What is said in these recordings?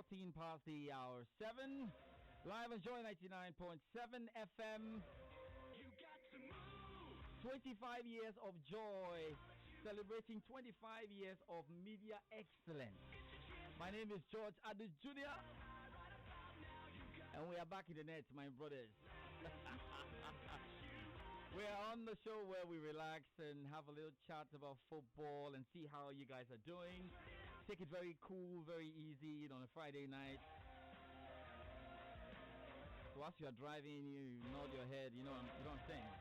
14 past the hour 7. Live on Joy 99.7 FM. You got to move. 25 years of joy. Celebrating 25 years of media excellence. My name is George Addo Jr. And we are back in the net, my brothers. We are on the show where we relax and have a little chat about football and see how you guys are doing. Take it very cool, very easy on a Friday night. So as you are driving, you nod your head, you know what I'm saying?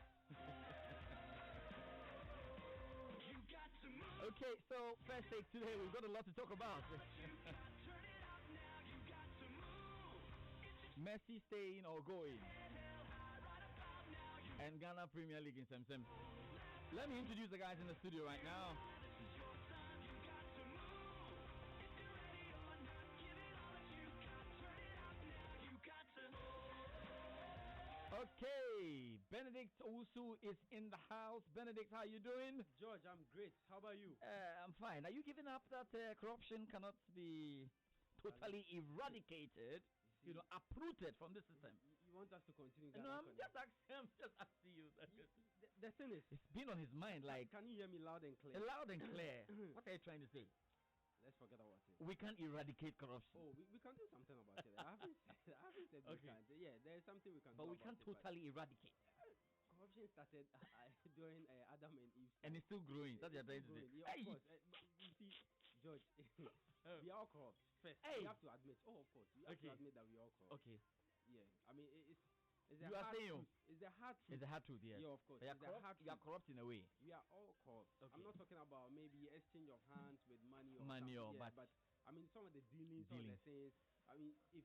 Okay, so first take today, we've got a lot to talk about. Messi staying or going? And Ghana Premier League in Sem. Let me introduce the guys in the studio right now. Okay, Benedict Owusu is in the house. Benedict, how you doing? George, I'm great. How about you? I'm fine. Are you giving up that corruption cannot be totally eradicated? You know, uprooted from the system. You want us to continue? No, I'm just asking you. The thing is, it's been on his mind. Like, can you hear me loud and clear? Loud and clear. What are you trying to say? Let's forget about it. We can't eradicate corruption. Oh, we can do something about it. I haven't said we can't. Yeah, there's something we can do. But we can't totally eradicate. Corruption started during Adam and Eve. And it's still growing. That's what you're trying to say. Yeah, of course. You see, George, we are all corrupt. First, we have to admit. Oh, of course. We have to admit that we are all corrupt. Okay. Yeah. I mean, it's the you are saying it's the hard truth. It's the hard truth, yes. Yeah, of course. You are corrupt in a way. We are all corrupt. Okay. I'm not talking about maybe exchange of hands with money or but I mean some of the dealings. Of the things. I mean, if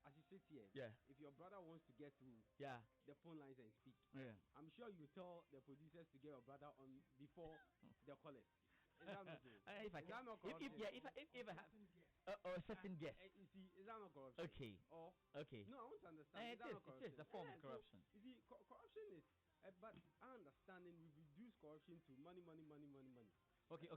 as you sit here, if your brother wants to get through the phone lines and speak, I'm sure you tell the producers to get your brother on before the callers. Is that not true? If I have a certain guess. You see, is that not corruption? Okay. Or no, I want to understand. Is that not corruption? It is a form of corruption. So, you see, corruption is, but our understanding, we reduce corruption to money. Okay.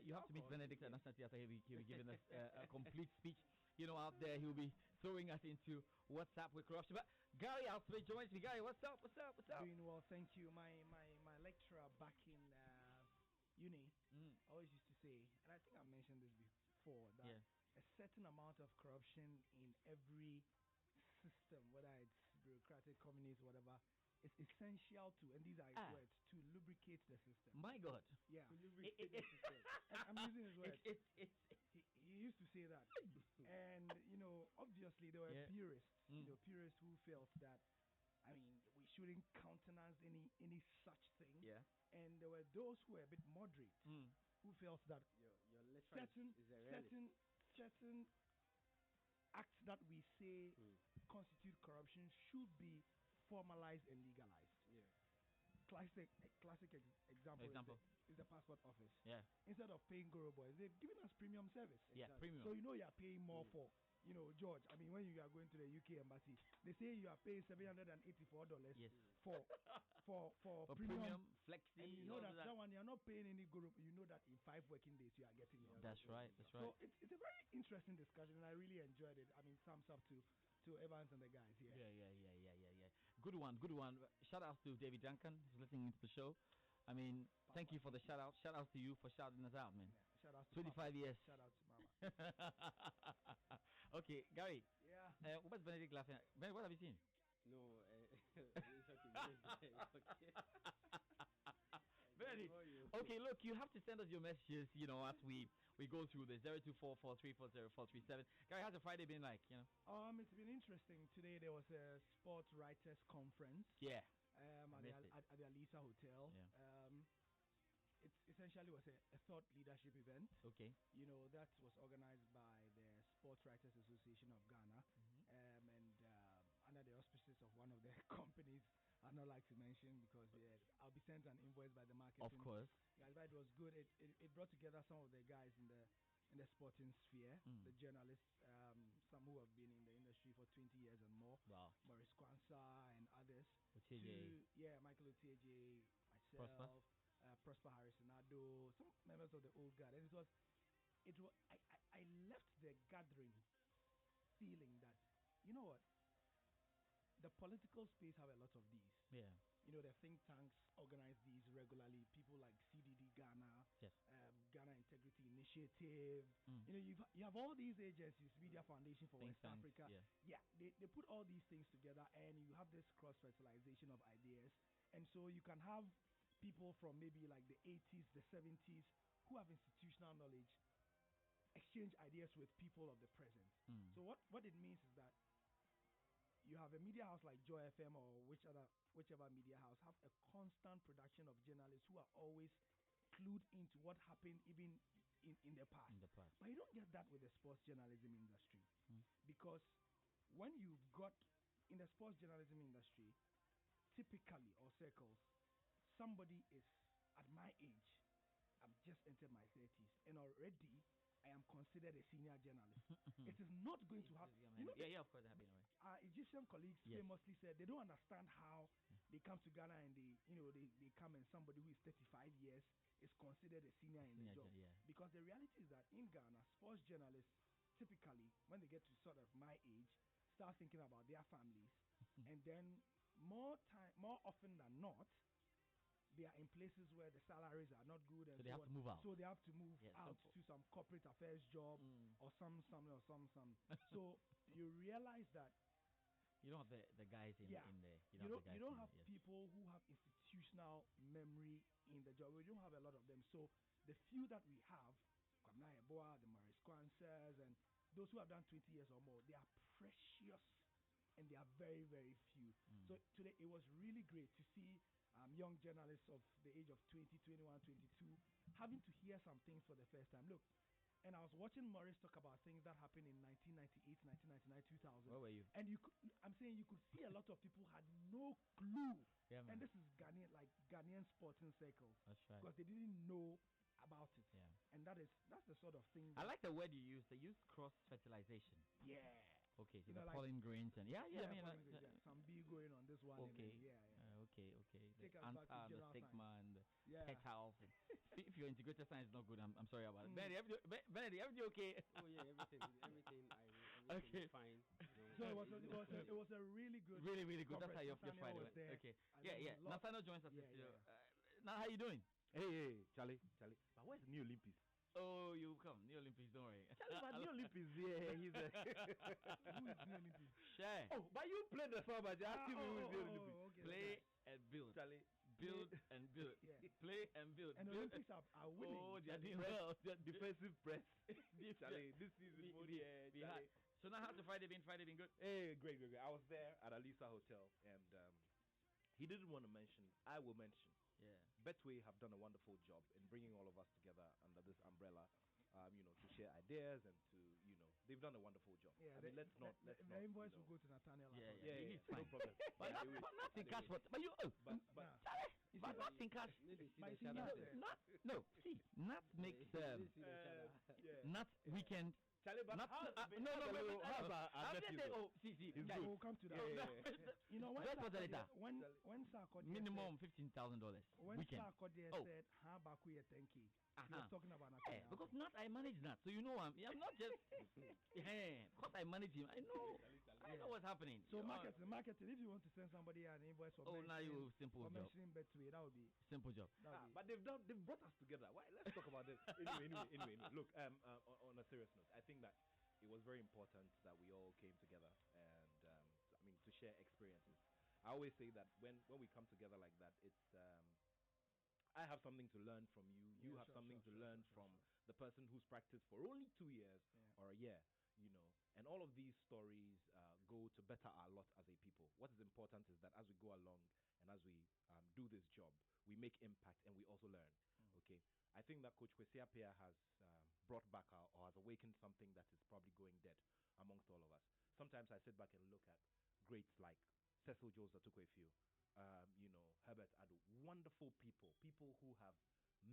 You have to meet Benedict and after he'll be giving us a complete speech. You know, out there he'll be throwing us into what's up with corruption. But Gary Alfred joins me. Gary, what's up? Doing well, thank you. My lecturer back in uni always used to say, and I think I mentioned this before, that a certain amount of corruption in every system, whether it's bureaucratic, communist, whatever, is essential to, and these are his words, to lubricate the system. My God. Yeah. To lubricate the system. I'm using his words. He used to say that. And, you know, obviously there were purists, purists who felt that, I mean, we shouldn't countenance any such thing. Yeah. And there were those who were a bit moderate, who felt that your certain acts that we say constitute corruption should be formalized and legalized. Yeah. Classic example is the passport office. Yeah. Instead of paying Goro Boys, they've given us premium service. Yeah, premium. So you know you are paying more for. You know, George, I mean, when you are going to the UK embassy, they say you are paying $784 for premium flexi. And you know that one, you're not paying any group. You know that in 5 working days you are getting your. That's right. So it's a very interesting discussion, and I really enjoyed it. I mean, thumbs up to Evans and the guys here. Yeah. Good one. Shout out to David Duncan who's listening into the show. I mean, thank you for the shout out. Shout out to you for shouting us out, man. Yeah. Shout out to 25 Mama. years. Shout out to Mama. Okay, Gary. Yeah. What's Benedict laughing at? Ben, what have you seen? No, it's okay. Benedict. Okay, look, you have to send us your messages, you know, as we go through the 0244340437. Gary, how's the Friday been like, you know? It's been interesting. Today there was a sports writers conference. Yeah. At the Alisa Hotel. Yeah. It essentially was a thought leadership event. Okay. You know, that was organized by the Sports Writers Association of Ghana, and under the auspices of one of the companies I'd not like to mention because I'll be sent an invoice by the marketing. Of course. Yeah, but it was good. It brought together some of the guys in the sporting sphere, the journalists, some who have been in the industry for 20 years and more. Wow. Maurice Kwanzaa and others. Michael Otieje, myself. Prosper Harrison Addo, some members of the old guard, and it was I left the gathering feeling that, you know what, the political space have a lot of these. Yeah. You know, the think tanks organize these regularly. People like CDD Ghana, yes. Ghana Integrity Initiative. You know, you have all these agencies, Media Foundation for West Africa. Yeah, they put all these things together, and you have this cross-fertilization of ideas. And so you can have people from maybe like the 80s, the 70s, who have institutional knowledge, exchange ideas with people of the present. So what it means is that you have a media house like Joy FM or whichever media house have a constant production of journalists who are always clued into what happened even in the past. But you don't get that with the sports journalism industry. Because when you've got in the sports journalism industry, typically or circles, somebody is at my age, I've just entered my 30s, and already I am considered a senior journalist. It is not going to happen. You know, of course, our Egyptian colleagues famously said they don't understand how they come to Ghana and they come and somebody who is 35 years is considered a senior in the job. Because the reality is that in Ghana, sports journalists typically, when they get to sort of my age, start thinking about their families, and then more often than not, they are in places where the salaries are not good, and so they have to move out. So they have to move out to some corporate affairs job or some. So you realize that you don't have the guys in there. You don't have people who have institutional memory in the job. We don't have a lot of them. So the few that we have, Kwamna Eboa, the Maurice Kwansers, and those who have done 20 years or more, they are precious, and they are very, very few. So today it was really great to see young journalists of the age of 20, 21, 22 having to hear some things for the first time. Look, and I was watching Maurice talk about things that happened in 1998, 1999, 2000. Where were you? And I'm saying you could see a lot of people had no clue. Yeah, man. And this is Ghanaian sporting circles. That's right. Because they didn't know about it. Yeah. And that's the sort of thing. I like the word you use. They use cross-fertilization. Yeah. Okay, so the pollen grains and I mean some bee going on this one. Okay. Okay. Take the us back to the stigma and the petals. If your integrated science is not good, I'm sorry about it. Benedict, everything okay? Oh yeah, everything is fine. So it was a really good. Really good. That's how your Friday went. Okay. Yeah. Nathaniel joins us. Now how you doing? Hey, Charlie. But where's New Olympics? Oh, you come. New Olympics, don't worry. But New Olympics, yeah, he's a... Who is New Olympics? Sure. Oh, but you played the song, but you asked me who is New Olympics. Okay, play and build. Charlie. Build and build. Play and build. And the Olympics are winning. Oh, they are doing well. Defensive press. Charlie, this season, Charlie. So now how's the Friday been? Friday been good? Hey, great. I was there at Alisa Hotel, and he didn't want to mention. I will mention. Yeah. Betway have done a wonderful job in bringing all of us together under this umbrella, to share ideas and to, they've done a wonderful job. Yeah, I mean, let's not. The invoice will go to Nathaniel. Yeah, no problem. But not in cash. But you, but not in cash. Not makes not weekend. Charlie, but we'll come to that. You know, when Sarkodie minimum $15,000 when Sarkodie said, "Ha, Bakuye 10K," he was talking about Nathaniel. Because not I manage that, so I'm not just because I manage him. I know what's happening. So marketing. If you want to send somebody an invoice for now you simple job. Mentioning Betway, that would be simple job. But they've brought us together. Why? Let's talk about this. Anyway. Look, on a serious note, I think that it was very important that we all came together and to share experiences. I always say that when we come together like that, it's I have something to learn from you. You have something to learn from the person who's practiced for only 2 years or a year. And all of these stories go to better our lot as a people. What is important is that as we go along and as we do this job, we make impact and we also learn. Okay, I think that Coach Kwesi Appiah has brought back or has awakened something that is probably going dead amongst all of us. Sometimes I sit back and look at greats like Cecil Jones Atukwefiu, Herbert Addo, wonderful people who have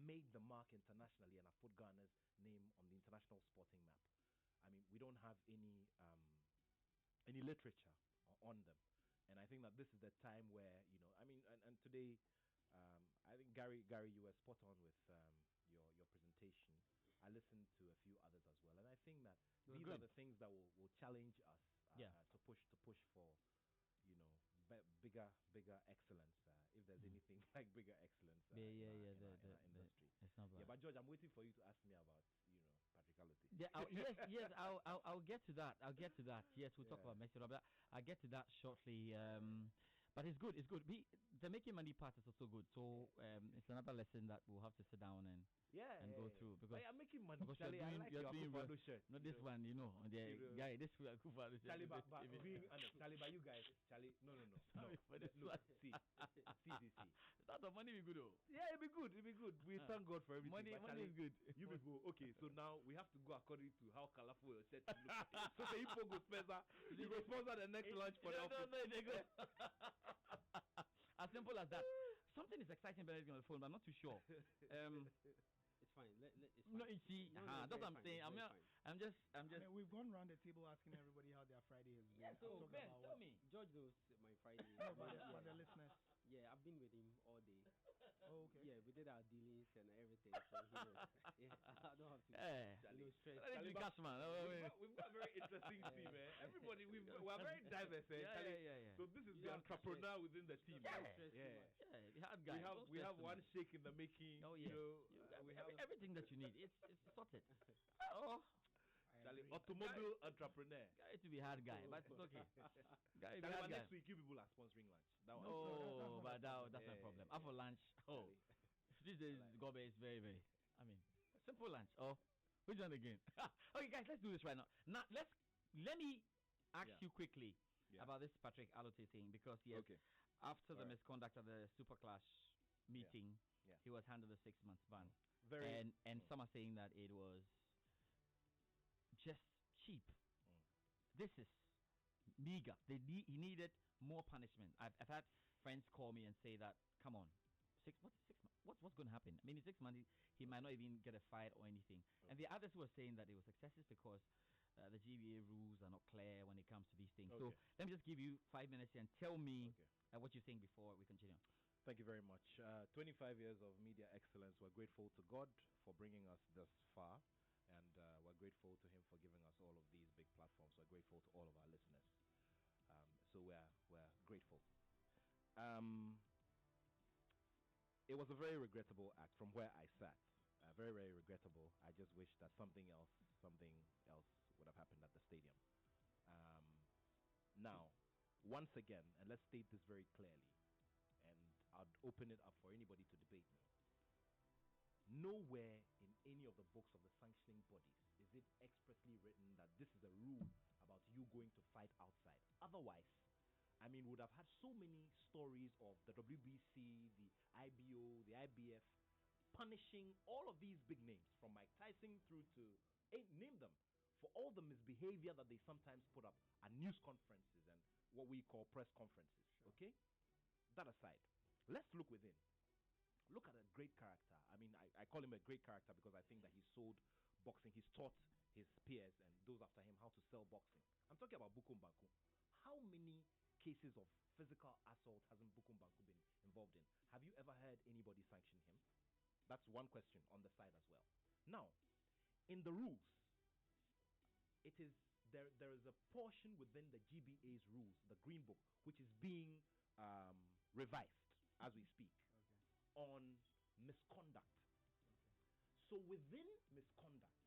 made the mark internationally and have put Ghana's name on the international sporting map. I mean, we don't have any literature on them, and I think that this is the time where and today, I think Gary, you were spot on with your presentation. I listened to a few others as well, and I think that these are the things that will challenge us to push for, bigger excellence. If there's anything like bigger excellence in our industry. It's not bad. Yeah, but George, I'm waiting for you to ask me about practicality. Yeah, yes, I'll get to that. Yes, we'll talk about Messi, but I'll get to that shortly. But it's good. The making money part is also good. So it's another lesson that we'll have to sit down and go through, because I'm making money. Because Charlie, I like your Akufo-Addo shirt. Not this one, guy. This Akufo-Addo shirt. Charlie, but being honest, Charlie, but you guys, Charlie, no. Look, see. That's the money be good, though. Yeah, it'll be good. We thank God for everything. Money is good. You be good. Okay, so now we have to go according to how colorful your shirt looks. So the Ipo go sponsor. You go sponsor the next lunch for the office. No, they go. As simple as that. Something is exciting about it on the phone, but I'm not too sure. It's fine. It's fine. No, you see, that's what I'm saying. I'm just. I mean, we've gone around the table asking everybody how their Friday has been. Yeah, so Ben, tell me. George knows my Friday. No, but the listeners. Yeah, I've been with him all day. Oh, okay. Yeah, we did our dealings and everything. So he knows. Yeah, I don't have to. Stress. We've got a very interesting team, man. Everybody, we're very diverse. Yeah. So this is the entrepreneur within the team. We have one shake in the making. Oh yeah. We have everything that you need. It's sorted. Oh. Charlie, automobile entrepreneur. Guy to be hard guy, but it's okay. Guy, Charlie, next week you people are sponsoring lunch. That one. Oh, but that's no problem. After lunch, this is Gobe is very, very. I mean, simple lunch. Oh, which one again? Okay, guys, let's do this right now. Now, let me ask you quickly about this Patrick Alote thing, because after the misconduct of the Super Clash meeting, he was handed a 6-month ban. And some are saying that it was just cheap. This is meager. He needed more punishment. I've had friends call me and say that, come on, 6 months? What's going to happen? I mean, in 6 months, he might not even get a fight or anything. And the others were saying that it was excessive because the GBA rules are not clear when it comes to these things. So let me just give you 5 minutes and tell me what you think before we continue. Thank you very much. 25 years of media excellence. We're grateful to God for bringing us this far. And we're grateful to him for giving us all of these big platforms. We're grateful to all of our listeners. So we're grateful. It was a very regrettable act from where I sat. Very, very regrettable. I just wish that something else would have happened at the stadium. Now, once again, and let's state this very clearly, and I'd open it up for anybody to debate me. Nowhere in any of the books of the sanctioning bodies is it expressly written that this is a rule about you going to fight outside. Otherwise, I mean, would have had so many stories of the WBC, the IBO, the IBF punishing all of these big names, from Mike Tyson through to name them, for all the misbehavior that they sometimes put up at news conferences and what we call press conferences. Sure. Okay? That aside, let's look within. Look at a great character. I mean, I call him a great character because I think that he sold boxing. He's taught his peers and those after him how to sell boxing. I'm talking about Bukum Banku. How many cases of physical assault hasn't Bukum Banku been involved in? Have you ever heard anybody sanction him? That's one question on the side as well. Now, in the rules, it is there is a portion within the GBA's rules, the Green Book, which is being revised as we speak. On misconduct. So within misconduct,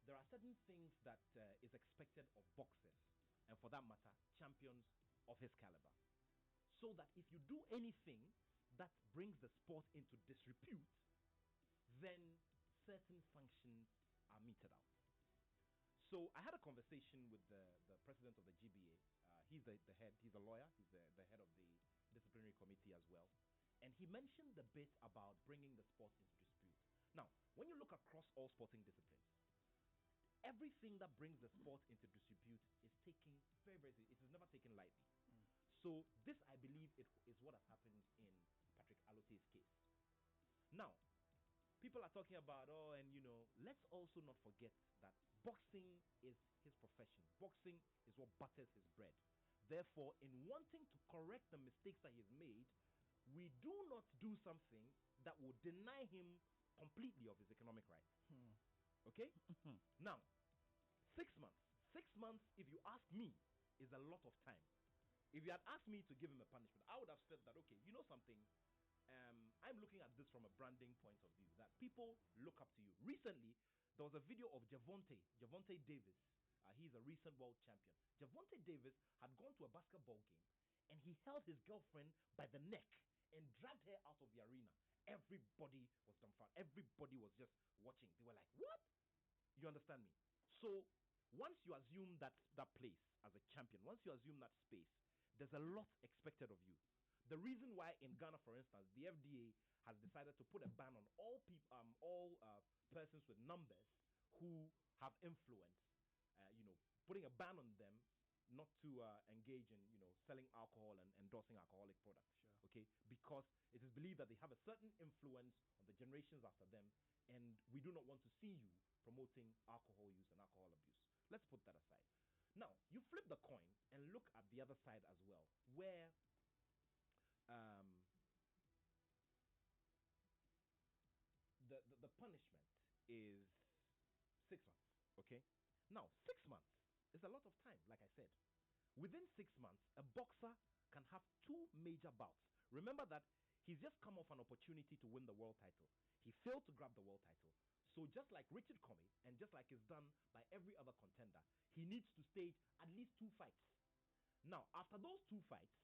there are certain things that is expected of boxers, and for that matter, champions of his caliber. So that if you do anything that brings the sport into disrepute, then certain sanctions are meted out. So I had a conversation with the president of the GBA. He's the head. He's a lawyer. He's the head of the disciplinary committee as well. And he mentioned the bit about bringing the sport into dispute. Now, when you look across all sporting disciplines, everything that brings the sport into dispute is taken very, very seriously. It is never taken lightly. So this, I believe, is what has happened in Patrick Alote's case. Now, people are talking about, let's also not forget that boxing is his profession. Boxing is what butters his bread. Therefore, in wanting to correct the mistakes that he's made, we do not do something that will deny him completely of his economic rights. Okay? Now, 6 months. 6 months, if you ask me, is a lot of time. If you had asked me to give him a punishment, I would have said that, okay, you know something? I'm looking at this from a branding point of view, that people look up to you. Recently, there was a video of Javonte Davis. He's a recent world champion. Javonte Davis had gone to a basketball game, and he held his girlfriend by the neck and dragged her out of the arena. Everybody was dumbfounded. Everybody was just watching. They were like, what? You understand me? So once you assume that place as a champion, once you assume that space, there's a lot expected of you. The reason why in Ghana, for instance, the FDA has decided to put a ban on all persons with numbers who have influence, putting a ban on them not to engage in, selling alcohol and endorsing alcoholic products. Sure. Okay, because it is believed that they have a certain influence on the generations after them, and we do not want to see you promoting alcohol use and alcohol abuse. Let's put that aside. Now, you flip the coin and look at the other side as well, where the punishment is 6 months. Okay, now 6 months is a lot of time. Like I said, within 6 months, a boxer can have 2 major bouts. Remember that he's just come off an opportunity to win the world title. He failed to grab the world title. So just like Richard Comey, and just like is done by every other contender, he needs to stage at least 2 fights. Now, after those 2 fights,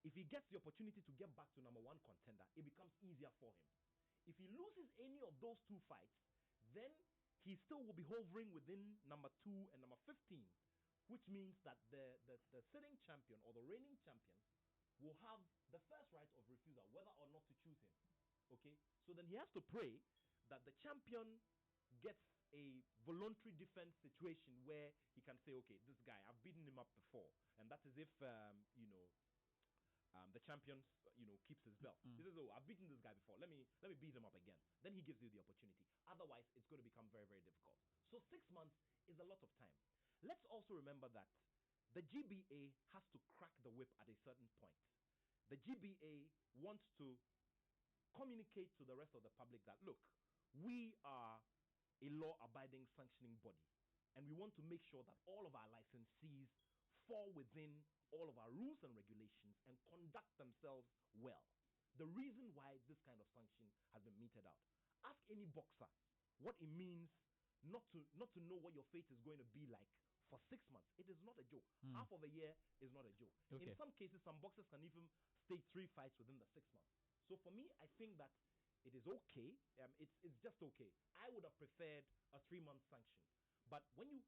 if he gets the opportunity to get back to number 1 contender, it becomes easier for him. If he loses any of those 2 fights, then he still will be hovering within number 2 and number 15, which means that the sitting champion or the reigning champion will have the first right of refusal, whether or not to choose him. Okay? So then he has to pray that the champion gets a voluntary defense situation where he can say, okay, this guy, I've beaten him up before. And that is if, the champion, keeps his belt. He says, oh, I've beaten this guy before. Let me beat him up again. Then he gives you the opportunity. Otherwise, it's going to become very, very difficult. So 6 months is a lot of time. Let's also remember that the GBA has to crack the whip at a certain point. The GBA wants to communicate to the rest of the public that, look, we are a law-abiding sanctioning body, and we want to make sure that all of our licensees fall within all of our rules and regulations and conduct themselves well. The reason why this kind of sanction has been meted out. Ask any boxer what it means not to know what your fate is going to be like for 6 months. It is not a joke. Half of a year is not a joke. Okay. In some cases, some boxers can even stage 3 fights within the 6 months. So for me, I think that it is okay. It's just okay. I would have preferred a 3-month sanction. But when you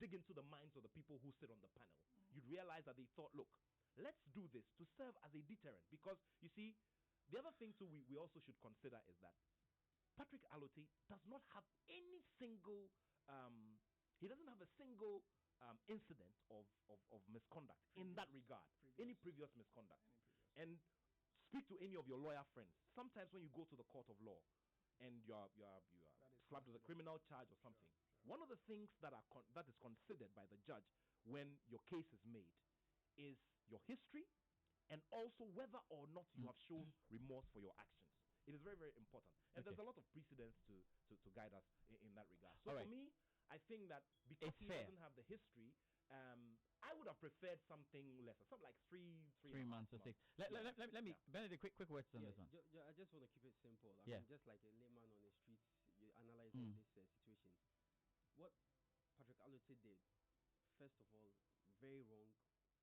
dig into the minds of the people who sit on the panel, you'd realize that they thought, look, let's do this to serve as a deterrent. Because, you see, the other thing too we also should consider is that Patrick Alote does not have any single, he doesn't have a single incident of misconduct in that regard. Any previous misconduct. And speak to any of your lawyer friends. Sometimes when you go to the court of law and you are slapped with a criminal charge or something, one of the things that is considered by the judge when your case is made is your history and also whether or not you have shown remorse for your actions. It is very, very important. And there's a lot of precedents to guide us in that regard. So for me, I think that because he doesn't have the history, I would have preferred something lesser, something like three months or 6. Let me, Benedict, quick words on this one. I just want to keep it simple. I mean, just like a layman on the streets, you analyzing this situation. What Patrick Alote did, first of all, very wrong,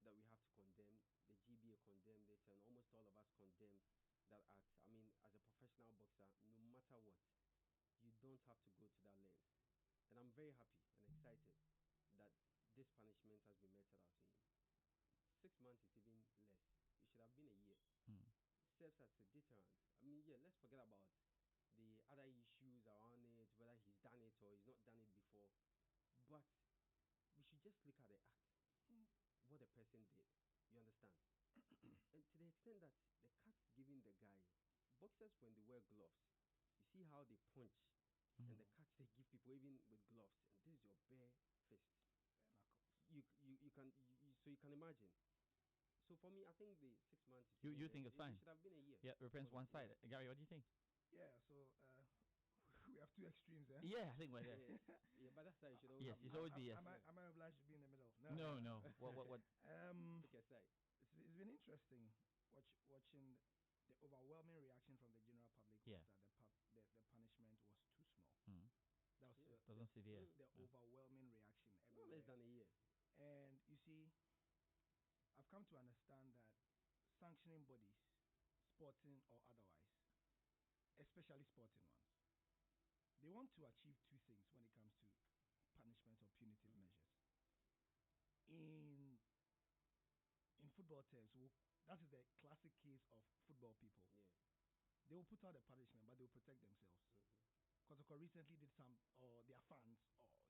that we have to condemn. The GBA condemned it, and almost all of us condemned that act. I mean, as a professional boxer, no matter what, you don't have to go to that length. And I'm very happy and excited that this punishment has been meted out to him. 6 months is even less. It should have been a year. Serves as a deterrent. I mean, let's forget about the other issues around it, whether he's done it or he's not done it before. But we should just look at the act, what the person did. You understand? And to the extent that the cuts given the guy, boxers, when they wear gloves, you see how they punch and the cuts they give people even with gloves. And this is your bare fist. Bare knuckles. So you can imagine. So for me, I think the 6 months. You think it's fine? It should have been a year. Yeah, represents one side. Gary, what do you think? Yeah. So we have two extremes, eh? Yeah, I think we're there. Yeah, but that's how you should always. Yes, it's always be yes. Am I obliged to be in the middle? No. What? Pick a side. It's been interesting watching the overwhelming reaction from the general public. Was that the punishment was too small. That was severe. The overwhelming reaction. No less than a year. And you see, I've come to understand that sanctioning bodies, sporting or otherwise, especially sporting ones, they want to achieve two things when it comes to punishment or punitive measures. In football terms, that is the classic case of football people. Yeah. They will put out a punishment, but they will protect themselves. Kotoko recently did some, or their fans,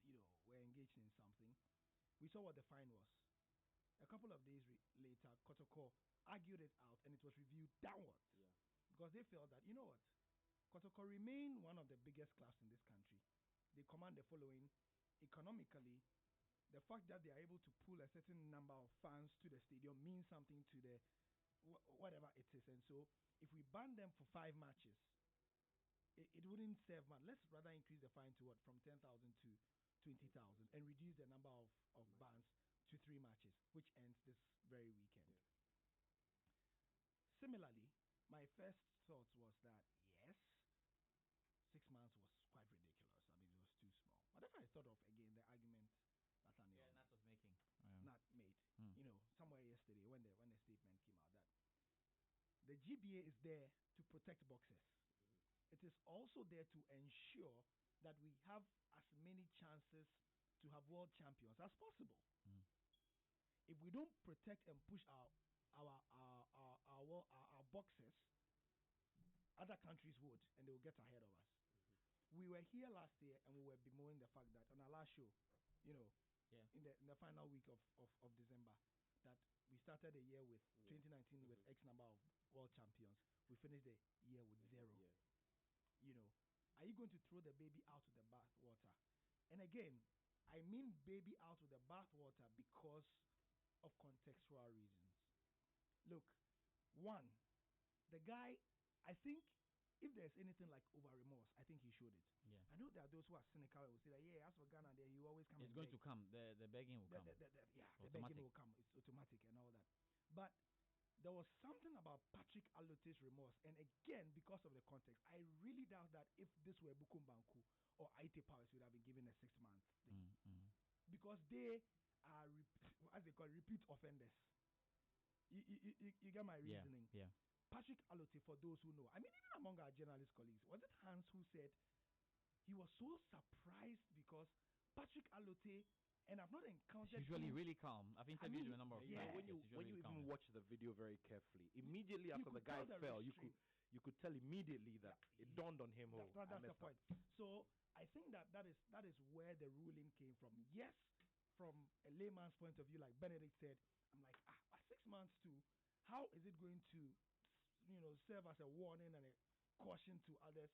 or were engaged in something. We saw what the fine was. A couple of days later, Kotoko argued it out, and it was reviewed downwards. Yeah. Because they felt that, you know what, Kotoko remain one of the biggest clubs in this country. They command the following economically. The fact that they are able to pull a certain number of fans to the stadium means something to the whatever it is. And so, if we ban them for 5 matches, it wouldn't serve much. Let's rather increase the fine to from 10,000 to 20,000 and reduce the number of bans to 3 matches, which ends this very weekend. Yeah. Similarly, my first thought was that yes, 6 months was quite ridiculous. I mean, it was too small. But then I thought of again the argument that Nat was making. Not made. Somewhere yesterday when the statement came out that the GBA is there to protect boxers. It is also there to ensure that we have as many chances to have world champions as possible. If we don't protect and push our boxers, other countries would, and they will get ahead of us. We were here last year and we were bemoaning the fact that on our last show, in the final week of December, that we started the year with 2019 with X number of world champions. We finished the year with 0. Are you going to throw the baby out with the bath water? And again, I mean baby out with the bath water because of contextual reasons. Look, one, the guy, I think if there's anything like over remorse, I think he showed it. Yeah. I know there are those who are cynical and will say that, as for Ghana, there you always come. It's going to come. The begging will come. The begging will come. It's automatic and all that. But there was something about Patrick Alote's remorse, and again, because of the context, I really doubt that if this were Bukum Banku or Aite Powers, would have been given a 6-month thing. Because they are, as they call it, repeat offenders. You get my reasoning? Yeah. Patrick Alote, for those who know, I mean, even among our journalist colleagues, was it Hans who said he was so surprised because Patrick Alote, and I've not encountered he's usually really calm. I've interviewed him a number of times. When you even watch the video very carefully, immediately after the guy fell, you could tell immediately that it dawned on him. That's the point. So I think that is where the ruling came from. Yes, from a layman's point of view, like Benedict said, I'm like, 6 months too. How is it going to, serve as a warning and a caution to others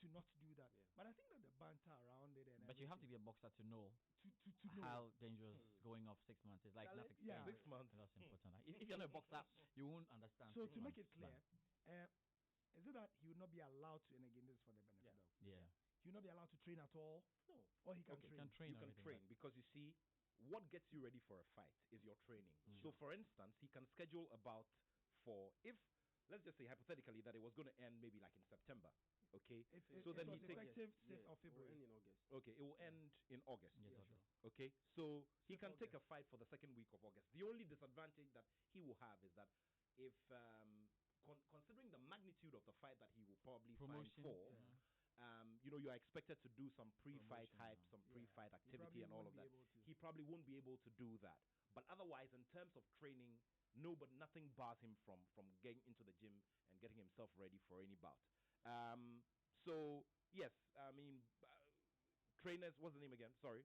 to not do that? Yeah. But I think that the banter around it, but you have to be a boxer to know to know how dangerous going off 6 months is. Like nothing. Yeah, 6 months. That's important. If you're not a boxer, you won't understand. So to make it clear, is it that he would not be allowed to? And again, this is for the benefit of. Yeah. He would not be allowed to train at all. No. Or he can train. You can train because you see, what gets you ready for a fight is your training. So, for instance, he can schedule about if let's just say hypothetically that it was going to end maybe like in September. Okay, so then he takes effective 6th of February. In August. Okay, it will end in August. Yes, sure. Okay, so he can August. take a fight for the second week of August. The only disadvantage that he will have is that if considering the magnitude of the fight that he will probably fight for, you are expected to do some pre-fight hype, some pre-fight activity and all of that. He probably won't be able to do that. But otherwise, in terms of training, nothing bars him from getting into the gym and getting himself ready for any bout. So yes, I mean, trainers. What's the name again? Sorry.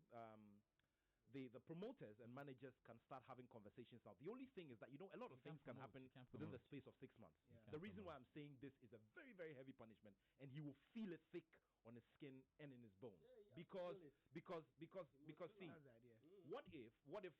The promoters and managers can start having conversations now. The only thing is that a lot of things can happen within the space of 6 months. Yeah. The reason why I'm saying this is a very, very heavy punishment, and he will feel it thick on his skin and in his bones. Because see, what if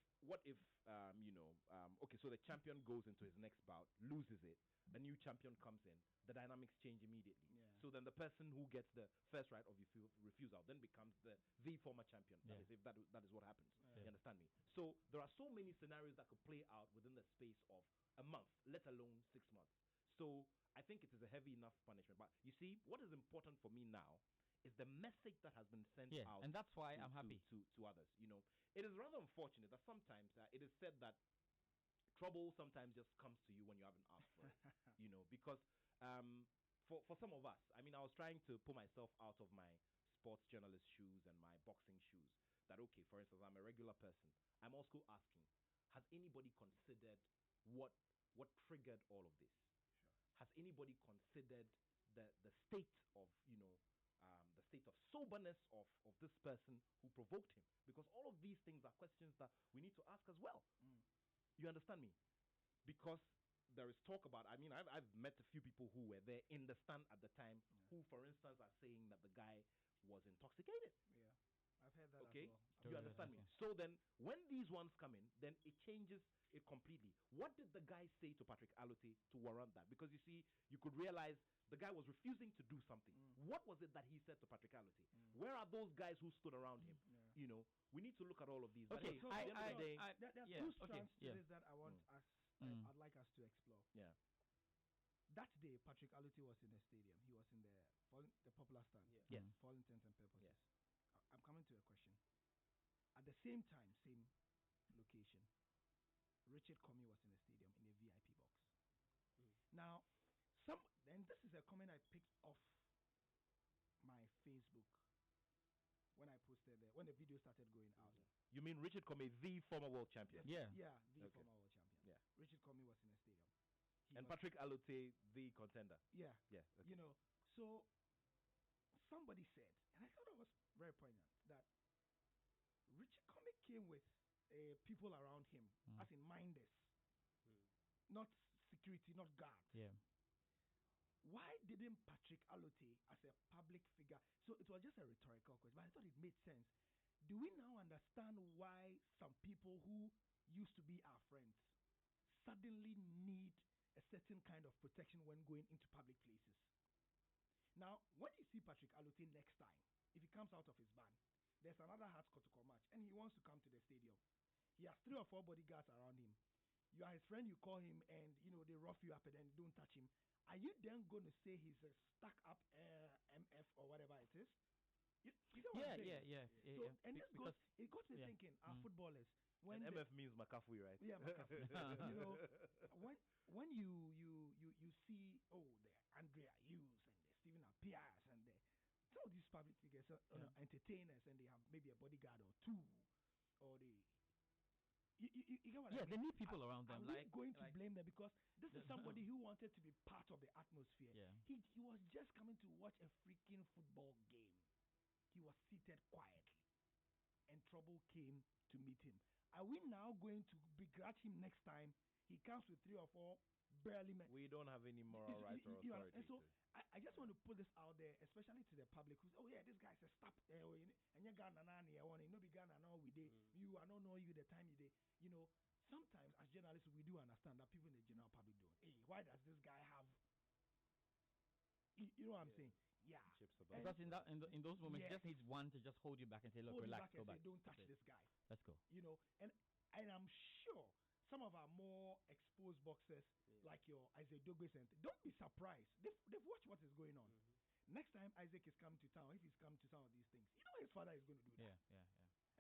okay, so the champion goes into his next bout, loses it, a new champion comes in, the dynamics change immediately. Yeah. So then the person who gets the first right of refusal then becomes the former champion. That is, if that is what happens. You understand me? So there are so many scenarios that could play out within the space of a month, let alone 6 months. So I think it is a heavy enough punishment. But you see, what is important for me now is the message that has been sent out. And that's why I'm happy to others. You know, it is rather unfortunate that sometimes it is said that trouble sometimes just comes to you when you haven't asked for it. You know, because for some of us, I mean, I was trying to put myself out of my sports journalist shoes and my boxing shoes. That okay, for instance, I'm a regular person. I'm also asking, has anybody considered what triggered all of this? Sure. Has anybody considered the state of, you know, the state of soberness of this person who provoked him? Because all of these things are questions that we need to ask as well. You understand me? Because there is talk about, I mean, I've met a few people who were there in the stand at the time who, for instance, are saying that the guy was intoxicated. Yeah, I've heard that okay? as well. You understand me? So then, when these ones come in, then it changes it completely. What did the guy say to Patrick Alote to warrant that? Because you see, you could realize the guy was refusing to do something. What was it that he said to Patrick Alote? Where are those guys who stood around him? You know, we need to look at all of these. Okay, so there's two strands to this that I want us. I'd like us to explore. Yeah. That day, Patrick Alote was in the stadium. He was in the popular stand. Yes. For all intents and purposes. Yes. I'm coming to a question. At the same time, same location, Richard Comey was in the stadium in a VIP box. Now, and this is a comment I picked off my Facebook when I posted when the video started going out. You mean Richard Comey, the former world champion? Yeah, the former world champion. Yeah. Richard Comey was in the stadium. And Patrick Alote, the contender. Yeah. Yeah. Okay. You know, so somebody said, and I thought it was very poignant, that Richard Comey came with people around him, as in minders, not security, not guards. Yeah. Why didn't Patrick Alote, as a public figure, so it was just a rhetorical question, but I thought it made sense. Do we now understand why some people who used to be our friends suddenly need a certain kind of protection when going into public places? Now, when you see Patrick Alote next time, if he comes out of his van, there's another Hearts Kotoko match, and he wants to come to the stadium. He has 3 or 4 bodyguards around him. You are his friend, you call him, and they rough you up and then don't touch him. Are you then going to say he's a stuck-up MF or whatever it is? You know what I'm saying? Yeah. So, and this it got me thinking, our footballers. When MF means McAfee, right? Yeah, McAfee. You know, when you see, the Andrea Hughes and the Stephen Appiahs and some of these public figures are entertainers, and they have maybe a bodyguard or 2, or they. You get what I mean? They need people around them. I'm going to blame them because this is somebody who wanted to be part of the atmosphere. Yeah. He was just coming to watch a freaking football game. He was seated quietly, and trouble came to meet him. Are we now going to begrudge him next time he comes with 3 or 4 barely men? We don't have any moral rights or authority. And so I just want to put this out there, especially to the public who's, this guy says stop, and you got I want to be Ghana now we did. You I don't know you the time you did. You know, sometimes as journalists we do understand that people in the general public don't. Hey, why does this guy have? You know what I'm saying? Yeah. Because in those moments, you just need one to just hold you back and say, look, relax, go back. Say, don't touch this guy. Let's go. You know, and I'm sure some of our more exposed boxers, like your Isaac Dogbe, don't be surprised. They've watched what is going on. Next time Isaac is coming to town, if he's come to some of these things, you know his father is going to do that. Yeah.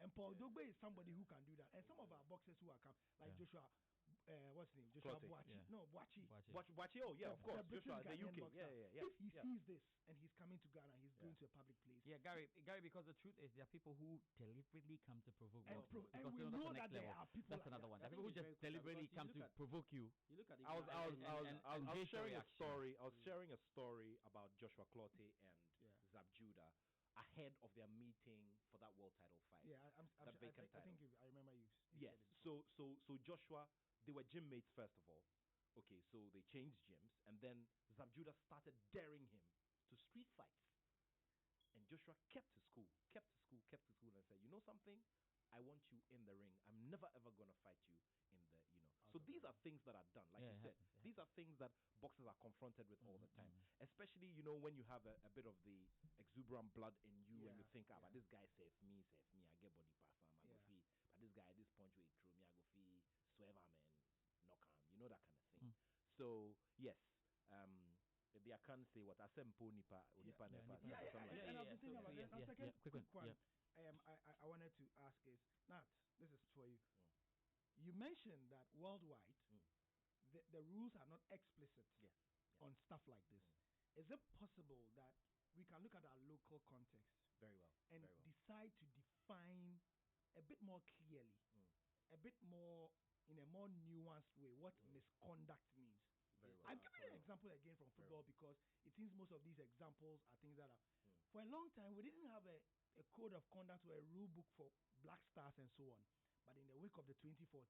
And Paul Dogbe is somebody who can do that. And some of our boxers who are come, like Joshua, what's his name? Joshua Boachi. No, Boachi. Boachi, oh, yeah, of course. Joshua, the UK. Yeah. If he sees this and he's coming to Ghana, he's going to a public place. Yeah, Gary, because the truth is there are people who deliberately come to provoke you. And we know that there are people That's another one. There are people who just deliberately come to provoke you. You look at I was sharing a story. I was sharing a story about Joshua Clottey and Zab Judah ahead of their meeting for that world title fight. Yeah, I think I remember you. Yes. So Joshua, they were gym mates first of all. Okay, so they changed gyms, and then Zab Judah started daring him to street fights. And Joshua kept to school, and said, you know something? I want you in the ring. I'm never ever gonna fight you in the, So these are things that are done, like you said. These are things that boxers are confronted with all the time. Especially, when you have a bit of the exuberant blood in you, and you think, but this guy save me, I get body pass, I go fee. But this guy, this punch will throw me, I go fee, swerve him and knock him. That kind of thing. So yes, I can't say what I said. Nipa. And I've been thinking about that. Second quick one. I wanted to ask is Nat, this is for you. You mentioned that worldwide, the rules are not explicit on stuff like this. Is it possible that we can look at our local context and decide to define a bit more clearly, a bit more in a more nuanced way what misconduct means? I'm giving an example again from football because it seems most of these examples are things that are for a long time we didn't have a code of conduct or a rule book for black stars and so on. But in the wake of the 2014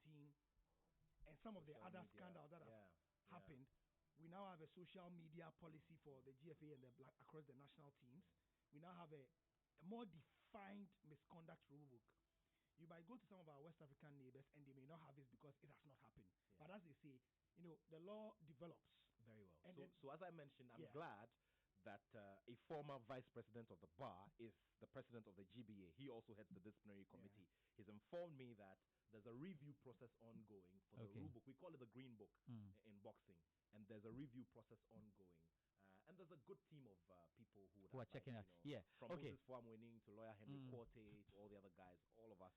and some of the other scandals that have happened, we now have a social media policy for the GFA and the black across the national teams. We now have a more defined misconduct rule book. You might go to some of our West African neighbors and they may not have this because it has not happened. But as they say, the law develops. Very well. So as I mentioned, I'm glad that a former vice president of the bar is the president of the GBA. He also heads the disciplinary committee. He's informed me that there's a review process ongoing for the rule book. We call it the Green Book in boxing. And there's a review process ongoing. And there's a good team of people who are checking out. From Moses Farm winning to lawyer Henry Quarte to all the other guys, all of us,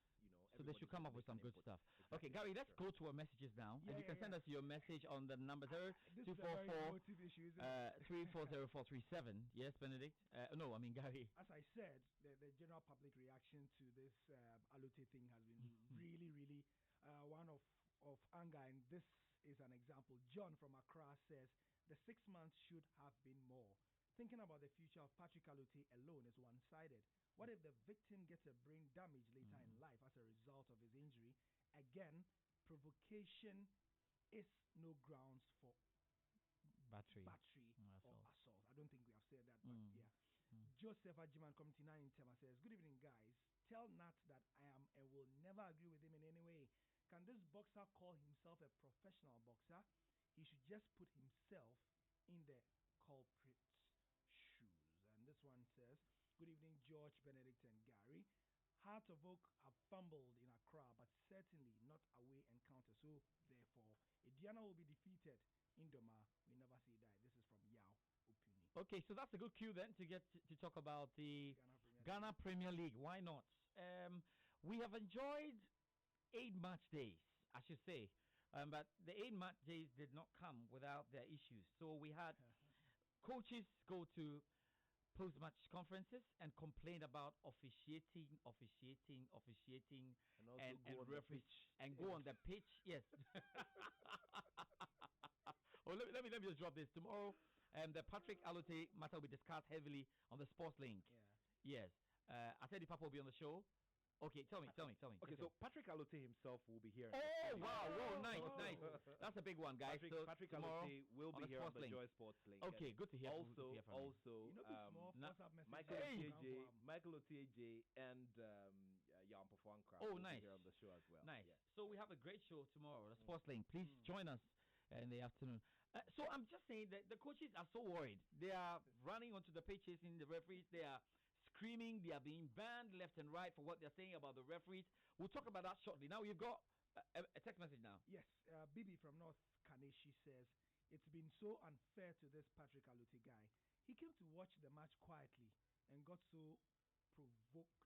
So they should come up with some good stuff. Exactly. Okay, Gary, let's go to our messages now. And you can send us your message on the number 244 340 Yes, Benedict? No, I mean, Gary. As I said, the general public reaction to this Alute thing has been really, really one of anger. And this is an example. John from Accra says, the 6 months should have been more. Thinking about the future of Patrick Alute alone is one-sided. What if the victim gets a brain damage later in life as a result of his injury? Again, provocation is no grounds for battery or assault. I don't think we have said that, but yeah. Joseph Ajiman, Committee 9 in Tema says, good evening, guys. Tell Nat that I am and will never agree with him in any way. Can this boxer call himself a professional boxer? He should just put himself in the culprit's shoes. And this one says, good evening, George, Benedict, and Gary. Heart of Oak have fumbled in Accra, but certainly not away encounter. So, therefore, Indiana will be defeated in Doma. We never say die. This is from Yao Opuni. Okay, so that's a good cue then to get to talk about the Ghana Premier League. Why not? We have enjoyed 8 match days, I should say. But the 8 match days did not come without their issues. So we had coaches go to post-match conferences and complain about officiating, and referees and go on the pitch. Yes. Let me just drop this tomorrow. The Patrick Alute matter will be discussed heavily on the Sports Link. Yes. I said the Papa will be on the show. Okay, tell me. Okay, so Patrick Alute himself will be here. Oh, wow, whoa, nice. That's a big one, guys. Patrick Alute will be here on the Joy Sports Link. Okay, good to hear. Also, Michael Otieje and Jan Pofwankra will be here on the show as well. Nice. Yeah. So we have a great show tomorrow, the Sports Link. Please join us in the afternoon. So I'm just saying that the coaches are so worried. They are running onto the pitches in the referees. They are screaming. They are being banned left and right for what they're saying about the referees. We'll talk about that shortly. Now you've got a text message now. Yes, Bibi from North Kaneshi says, it's been so unfair to this Patrick Alute guy. He came to watch the match quietly and got so provoked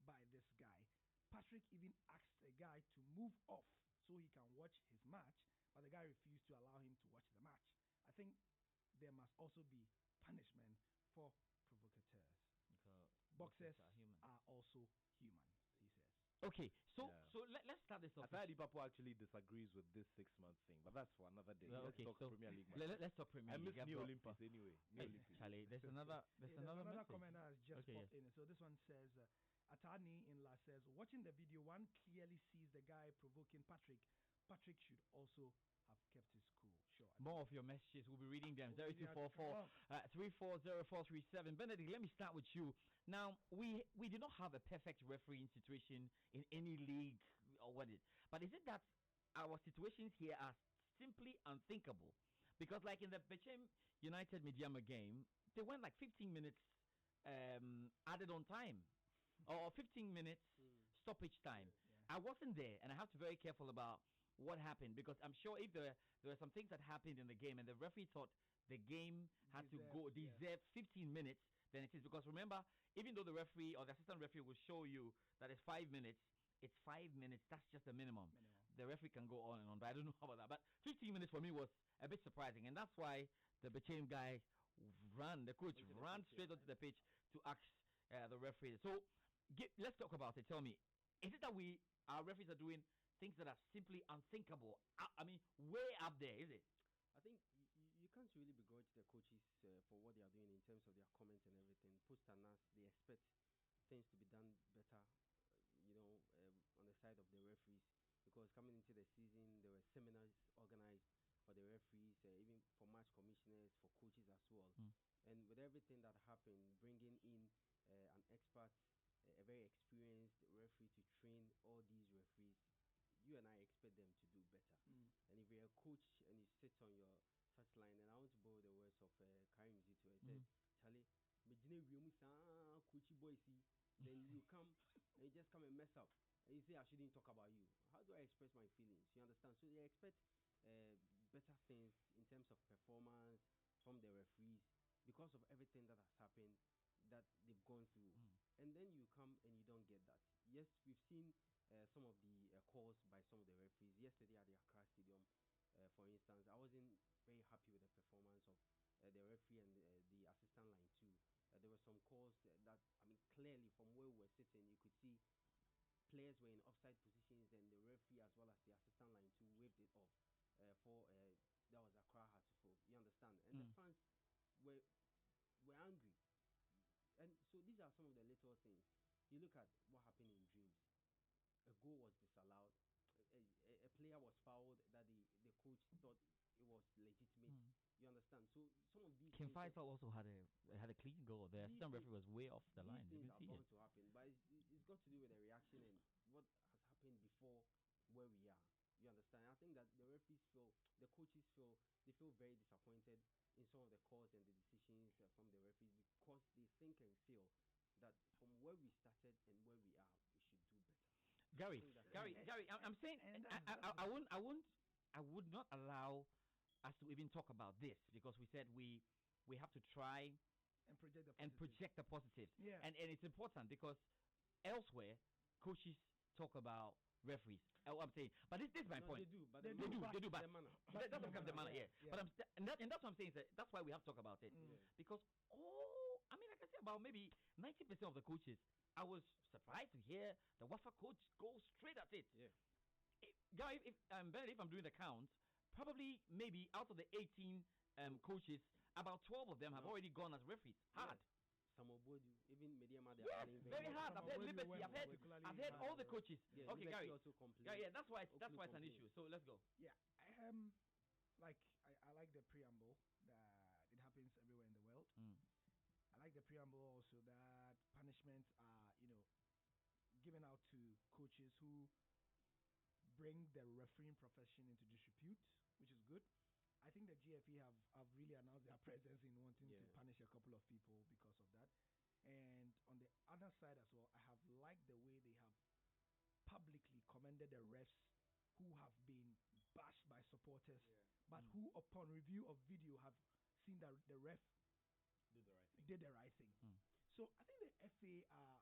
by this guy. Patrick even asked a guy to move off so he can watch his match, but the guy refused to allow him to watch the match. I think there must also be punishment for provocateurs. Boxers are also human, he says. Okay, so let's start this off. Afadi Papo actually disagrees with this 6 month thing, but that's for another day. Let's talk Premier League. Let's talk Premier League. I miss New Olympics anyway. Charlie, there's another comment that has just popped in. So this one says, Atani in La says, watching the video, one clearly sees the guy provoking Patrick. Patrick should also have kept his cool. Sure, more of your messages. We'll be reading them. 0244 340437. Benedict, let me start with you. Now, we do not have a perfect refereeing situation in any league or what it. But is it that our situations here are simply unthinkable? Because like in the Bechem United Mediama game, they went like 15 minutes added on time. Or 15 minutes stoppage time. I wasn't there, and I have to be very careful about what happened, because I'm sure if there were some things that happened in the game and the referee thought the game had to deserve 15 minutes, then it is. Because remember, even though the referee or the assistant referee will show you that it's 5 minutes, it's 5 minutes. That's just the minimum. The referee can go on and on, but I don't know about that. But 15 minutes for me was a bit surprising, and that's why the Bechem guy the coach ran straight onto the pitch to ask the referee. So let's talk about it. Tell me, is it that our referees are doing things that are simply unthinkable? I mean, way up there, is it? I think you can't really begrudge the coaches for what they are doing in terms of their comments and everything. Post and us, they expect things to be done better, on the side of the referees, because coming into the season, there were seminars organized for the referees, even for match commissioners, for coaches as well. And with everything that happened, bringing in an expert, a very experienced referee to train all these referees, you and I expect them to do better. And if you're a coach and you sit on your touchline, and I want to borrow the words of Karim Zito, he said, Charlie, coachy boy, see, then you come and you just come and mess up and you say I shouldn't talk about you. How do I express my feelings? You understand? So they expect better things in terms of performance from the referees because of everything that has happened, that they've gone through. And then you come and you don't get that. Yes, we've seen some of the calls by some of the referees. Yesterday at the Accra Stadium, for instance, I wasn't very happy with the performance of the referee and the assistant line too. There were some calls that, clearly from where we were sitting, you could see players were in offside positions, and the referee as well as the assistant line too waved it off that was Accra Hatufo. You understand? And the fans were angry. And so these are some of the little things. You look at what happened in Dreams. A goal was disallowed. A player was fouled that the coach thought it was legitimate. You understand? So some of these Kim Faisal also had a clean goal. The assistant referee was way off the line. These things are bound to happen, but it's got to do with the reaction and what has happened before where we are. You understand? I think that the referees the coaches feel very disappointed in some of the calls and the decisions from the referees, because they think and feel that from where we started and where we are, we should do better. Gary, I'm saying I would not allow us to even talk about this, because we said we have to try and project the positives. Yeah. And it's important, because elsewhere coaches talk about referees. I'm saying, but this is my point. They do, but that's the manner. Yeah. But and that's what I'm saying. That's why we have to talk about it, because like I said, about maybe 90% of the coaches, I was surprised to hear the Wafa coach go straight at it. Yeah. Guy, if I'm doing the count, probably maybe out of the 18 coaches, about 12 of them have already gone as referees. Hard. Even Mediama, very hard. I've heard Liberty. I've heard all the coaches. Yeah, okay, Gary. Yeah, that's why it's an issue. So let's go. Yeah, I like the preamble that it happens everywhere in the world. I like the preamble also that punishments are given out to coaches who bring the refereeing profession into disrepute, which is good. I think the GFE have really announced their presence in wanting to punish a couple of people because of that. And on the other side as well, I have liked the way they have publicly commended the refs who have been bashed by supporters, but who upon review of video have seen that the ref did the right thing. So I think the FA are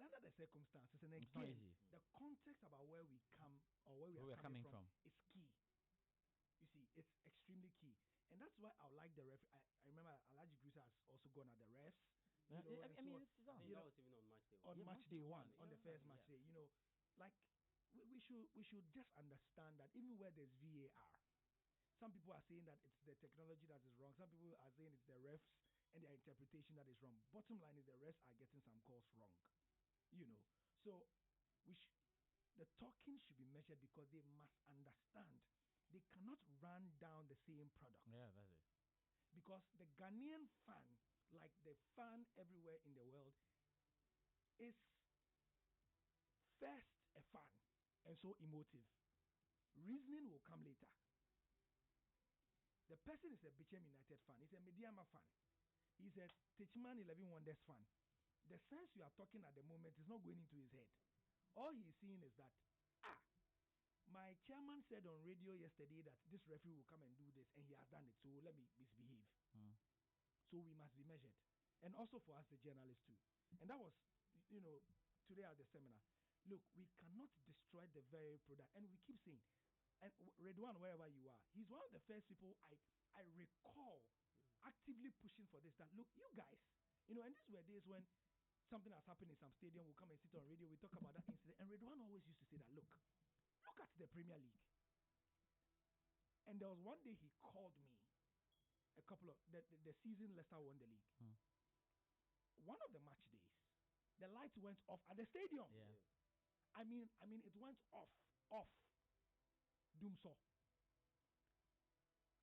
under the circumstances, and again, the context about where we come or where we are coming from is key. You see, it's extremely key, and that's why I like the ref. I remember Alaji Grusa has also gone at the refs. That was even on match day one. On match day one, on the first match day. We should just understand that even where there's VAR, some people are saying that it's the technology that is wrong. Some people are saying it's the refs and their interpretation that is wrong. Bottom line is the refs are getting some calls wrong. So the talking should be measured, because they must understand they cannot run down the same product. Yeah, that's it. Because the Ghanaian fan, like the fan everywhere in the world, is first a fan and so emotive. Reasoning will come later. The person is a Bichem United fan. He's a Mediama fan. He's a Techiman 11 Wonders fan. The sense you are talking at the moment is not going into his head. All he's seeing is that, my chairman said on radio yesterday that this referee will come and do this, and he has done it, so let me misbehave. So we must be measured. And also for us, the journalists too. And that was, today at the seminar. Look, we cannot destroy the very product. And we keep saying, and Redwan, wherever you are, he's one of the first people I recall actively pushing for this. That look, you guys, and these were days when something has happened in some stadium, we'll come and sit on radio, we talk about that incident. And Redwan always used to say that, look at the Premier League. And there was one day he called me, a couple of the season Leicester won the league. One of the match days, the lights went off at the stadium. Yeah. I mean, it went off. Doomsaw.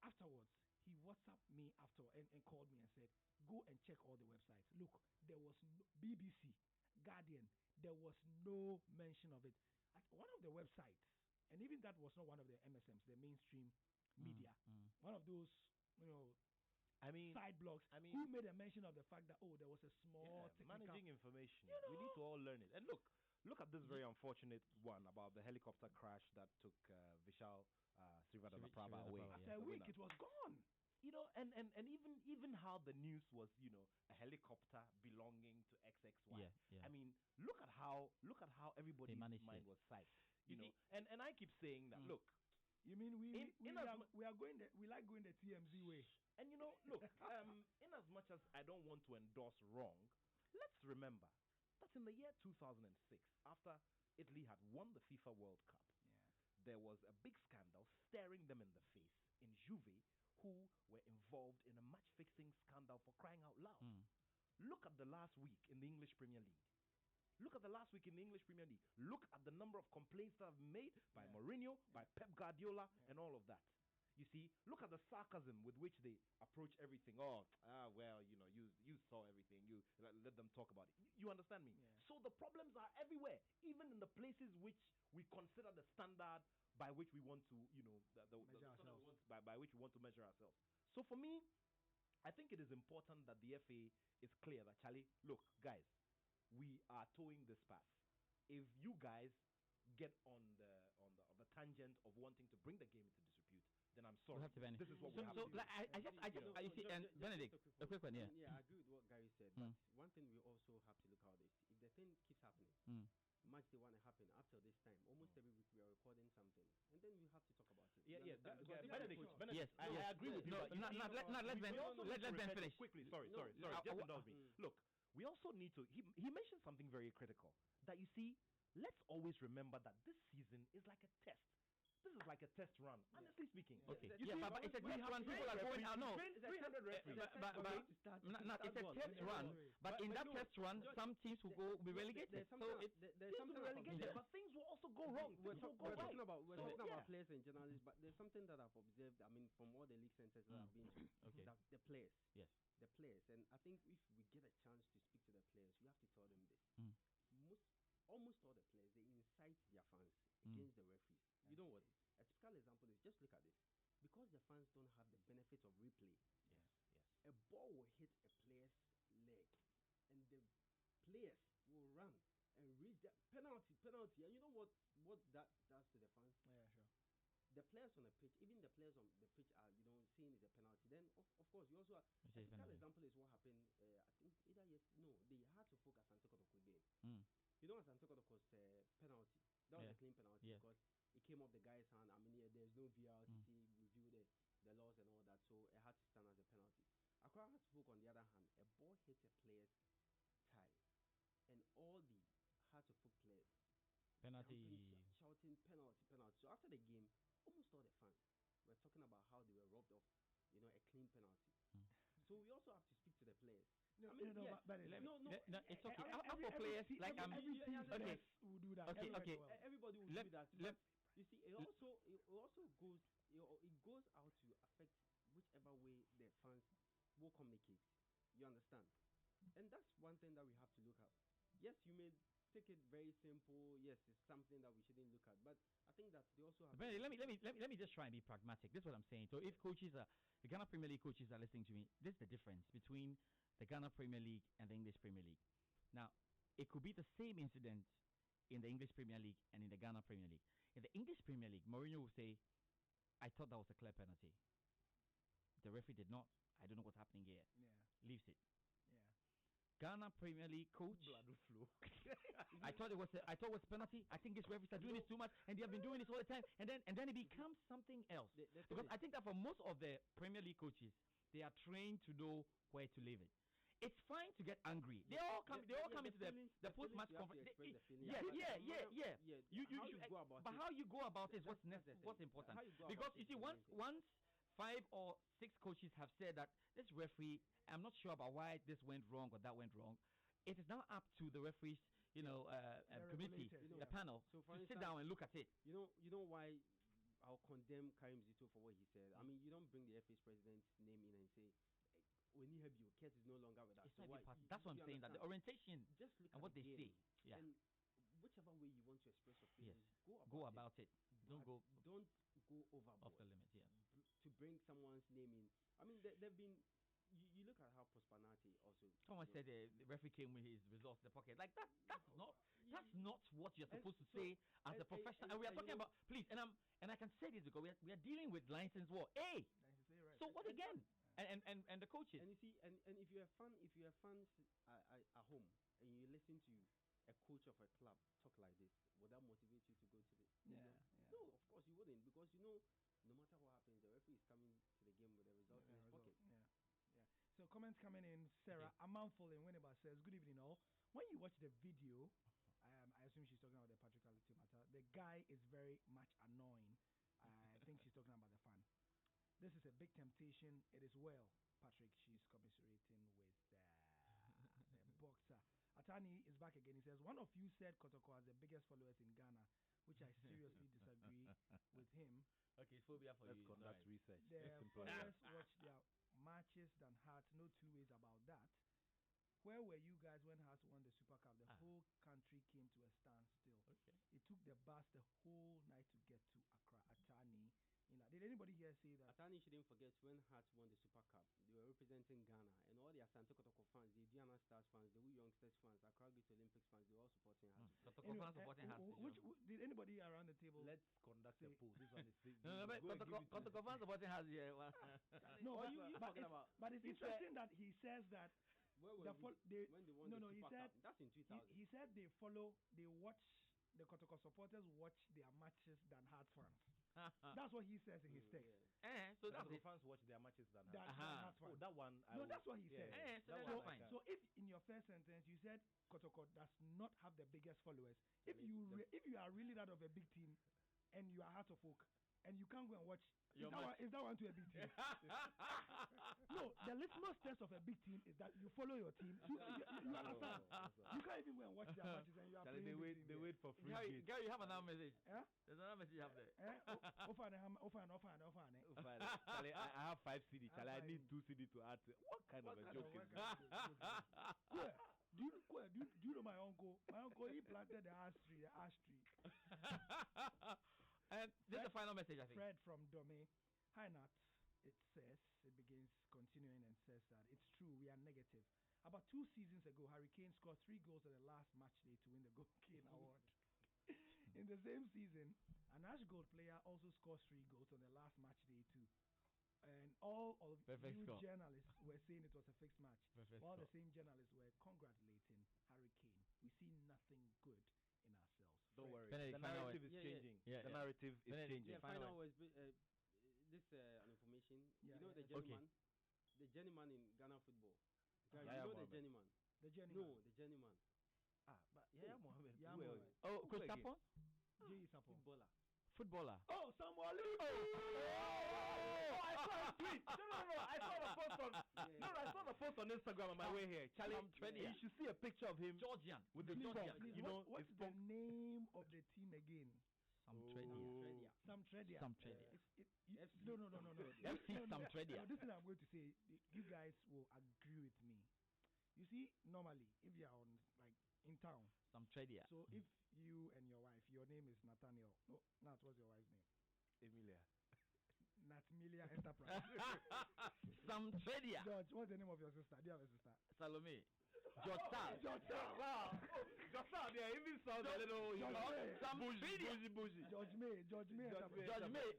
Afterwards, he WhatsApped me and called me and said, go and check all the websites. Look, there was no BBC, Guardian, there was no mention of it. At one of the websites, and even that was not one of the MSMs, the mainstream media, one of those, side blogs, who made a mention of the fact that, there was a small managing information. We need to all learn it. And look at this very unfortunate one about the helicopter crash that took Vishal Srivadhanaprabha away. After a week, it was gone. And even how the news was, a helicopter belonging to XXY. Yeah. I mean, look at how everybody's mind was psyched. And I keep saying that. Look, you mean we are going we like going the TMZ way. And look, in as much as I don't want to endorse wrong, let's remember that in the year 2006, after Italy had won the FIFA World Cup, there was a big scandal staring them in the face in Juve, who were involved in a match-fixing scandal for crying out loud. Look at the last week in the English Premier League. Look at the number of complaints that have been made by Mourinho, by Pep Guardiola, and all of that. You see, look at the sarcasm with which they approach everything. You saw everything. You let them talk about it. You understand me? Yeah. So the problems are everywhere, even in the places which we consider the standard by which we want to, by which we want to measure ourselves. So for me, I think it is important that the FA is clear that, Charlie, look, guys, we are towing this path. If you guys get on the tangent of wanting to bring the game into disrepute, then I'm sorry. This is what we have to do. You see, and Benedict, a quick one, yeah. Yeah, I agree with what Gary said. But one thing we also have to look at is if the thing keeps happening, match day want to happen after this time. Almost every week we are recording something, and then we have to talk about it. Benedict, yes, I agree with you. Let Ben finish quickly. Sorry. Just indulge me. Look, we also need to. He mentioned something very critical. That you see, let's always remember that this season is like a test. This is like a test run, honestly speaking. Okay. But it's a test run. People are going out. No, 300 referees. It's a test run. But in that test run, some teams will be relegated. There's something relegated, but things will also go wrong. We're talking about players and journalists, but there's something that I've observed. I mean, from all the league centers that I've been to, that the players. Yes. The players, and I think if we get a chance to speak to the players, we have to tell them this. Almost all the players, they incite their fans against the referees. You know what? A typical example is just look at this. Because the fans don't have the benefit of replay, a ball will hit a player's leg, and the players will run and reach the penalty. And you know what that does to the fans? Yeah, sure. The players on the pitch, even the players on the pitch are, seeing it a penalty. Then, of course, you also have, a typical example is what happened, I think they had to focus on Santo Kotoko game. Santo Kotoko's penalty. That was a clean penalty because it came off the guy's hand. I mean, there's no VRTC review the laws and all that, so it had to stand as a penalty. Accra had to focus on the other hand. A ball hit a player's thigh, and all the Hartlepool players shouting penalty. So after the game, almost all the fans were talking about how they were robbed of, a clean penalty. So we also have to speak to the players. No, it's okay. For players, like every team will do that. Okay. Everybody will do that. But you see, it also goes it goes out to affect whichever way the fans will communicate. You understand? And that's one thing that we have to look at. Yes, you may take it very simple. Yes, it's something that we shouldn't look at. But I think that they also have. But let me just try and be pragmatic. This is what I'm saying. So if the Ghana Premier League coaches are listening to me, this is the difference between the Ghana Premier League and the English Premier League. Now, it could be the same incident in the English Premier League and in the Ghana Premier League. In the English Premier League, Mourinho will say, "I thought that was a clear penalty. The referee did not. I don't know what's happening here." Yeah. Leaves it. Yeah. Ghana Premier League coach. Blood will flow. I thought it was penalty. I think these referees are doing this too much, and they have been doing this all the time. And then it becomes something else. Because I think that for most of the Premier League coaches, they are trained to know where to leave it. It's fine to get angry. They all come into the post-match conference. Yeah. But how you go about it is what's important. Because you see, once 5 or 6 coaches have said that this referee, I'm not sure about why this went wrong or that went wrong, it is now up to the referees, committee, the panel, to sit down and look at it. You know why I'll condemn Karim Zito for what he said. I mean, you don't bring the FA's president's name in and say, "We need help. Your case is no longer with us." So that's what I'm saying. That the orientation just look and what they say, and whichever way you want to express your feelings, go about it. Don't go overboard off the limits. Yeah. To bring someone's name in. I mean, they've been. You look at how Prosperity also. Someone said the referee came with his results in the pocket. Like that's not what you're supposed to say as a professional. And we are talking about, please, and I can say this because we are dealing with license war. Right. So what again? And the coaches. And you see, and if you have fans at home and you listen to a coach of a club talk like this, would that motivate you to go to the? No, of course you wouldn't, because no matter what happens, the referee is coming to the game with the result in his pocket. Yeah. So comments coming in. Sarah, a mouthful in Winneba says, "Good evening, all. When you watch the video, I assume she's talking about the patriarchality matter. The guy is very much annoying. I think she's talking about the fan. This is a big temptation. It is well, Patrick." She's commiserating with the boxer. Atani is back again. He says, "One of you said Kotoko has the biggest followers in Ghana, which I seriously disagree with him." Okay, it's phobia for Let's you. conduct research. The followers watch their matches than Heart. No two ways about that. Where were you guys when Hearts won the Super Cup? The whole country came to a standstill. Okay. It took the bus the whole night to get to Accra. Atani. Did anybody here say that? Atani shouldn't forget when Hearts won the Super Cup. They were representing Ghana, and all the Asante Kotoko fans, the Diana Stars fans, the Youngsters fans, Accra Great Olympics fans, they were all supporting Hearts. Kotoko fans supporting Hearts. Did anybody around the table? Let's conduct a poll. This one is Kotoko fans supporting Hearts. No, but it's interesting that he says that. When they won the Super Cup? That's in 2000. He said they watch, the Kotoko supporters watch their matches than Hearts fans. That's what he says in his text. So that's the fans watch their matches than Hearts fans. Oh, that one. That's what he said. So fine. So if in your first sentence you said Kotoko does not have the biggest followers, if you are really that of a big team and you are Heart of Oak and you can't go and watch, is that one to a big team? No, the litmus test of a big team is that you follow your team. You understand? You can't even go and watch their matches and you are playing. They wait for free. Gary, you have another message. Yeah? There's another message you have there. I have 5 CD. I need 2 CD to add. What kind of a joke is this? Do you know my uncle? My uncle, he planted the ash tree. And this is the final message, I think. Fred from Dome. Hi, Nat. It begins continuing and says that it's true, we are negative. About 2 seasons ago, Harry Kane scored 3 goals on the last match day to win the Gold Kane Award. In the same season, an Ash Gold player also scores 3 goals on the last match day too. And all of you journalists were saying it was a fixed match. While the same journalists were congratulating Harry Kane. We see nothing good in ourselves. Don't worry. The narrative is changing. The narrative is changing. Yeah, final was this an information. You know the journeyman? The journeyman in Ghana football. You know the journeyman? The journeyman? No, the journeyman. But Mohammed. Oh, Coach Sapon? Footballer. Oh, Samuel. I saw a tweet. No. I saw the post on. I saw the post on Instagram on my way here. Charlie, you should see a picture of him. Georgian. With the Georgian. What's the name of the team again? Some Tredia. No. FC Some Tredia. This thing I'm going to say, you guys will agree with me. You see, normally, if you are on like in town, Some Tredia. So if you and your wife, your name is Nathaniel. No, Nat, what's your wife's name? Emilia. Natmilia Enterprise. Some Tredia. George, what's the name of your sister? Do you have a sister? Salome. George Star. Wow. George Star, yeah, even sounds a little, some bougie. George May.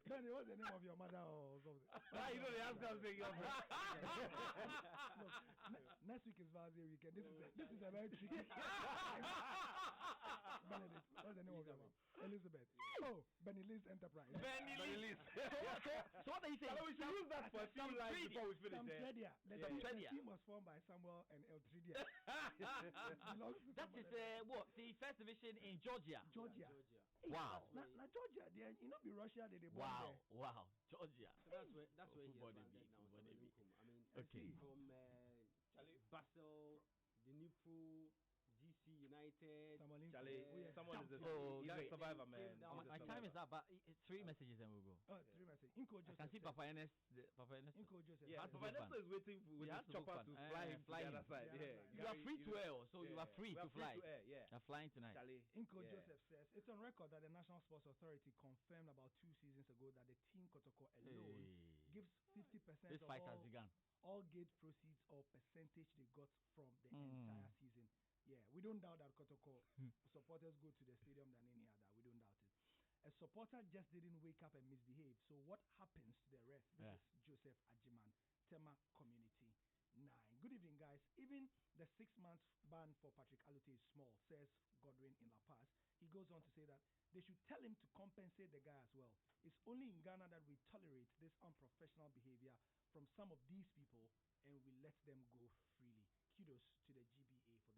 Benny, what's the name of your mother or something? You know they have something. Next week is Valentine's weekend. This is a very tricky. Benedict, what's the name of your mom? Elizabeth. Oh, Benny Liz Enterprise. Benny Liz. So what are you saying? We should use that for a few lines before we finish. The team was formed by Samuel and Eltridia. That is what? The first division in Georgia. Wow. Now Georgia, you know, be Russia, they Wow, Georgia. So that's where he has landed now. I mean, okay. From Basel, the Liverpool, GC United. Someone is a survivor, man. My time is up, but 3 messages and we'll go. 3 messages. Inco Joseph. I can see Papa Ernest. Inco Joseph. Yeah, Papa Ernest is waiting with his chopper to fly the other side. You are free to air, so you are free to fly. You are flying tonight. Inco Joseph says it's on record that the National Sports Authority confirmed about 2 seasons ago that the team Kotoko alone gives 50% this of fight has begun. All gate proceeds or percentage they got from the entire season. Yeah, we don't doubt that Kotoko supporters go to the stadium than any other. We don't doubt it. A supporter just didn't wake up and misbehave. So what happens to the rest? This is Joseph Ajiman, Tema Community 9. Good evening, guys. Even the 6 months ban for Patrick Alute is small, says Godwin in La Paz. He goes on to say that they should tell him to compensate the guy as well. It's only in Ghana that we tolerate this unprofessional behavior from some of these people and we let them go freely. Kudos to the GBA for this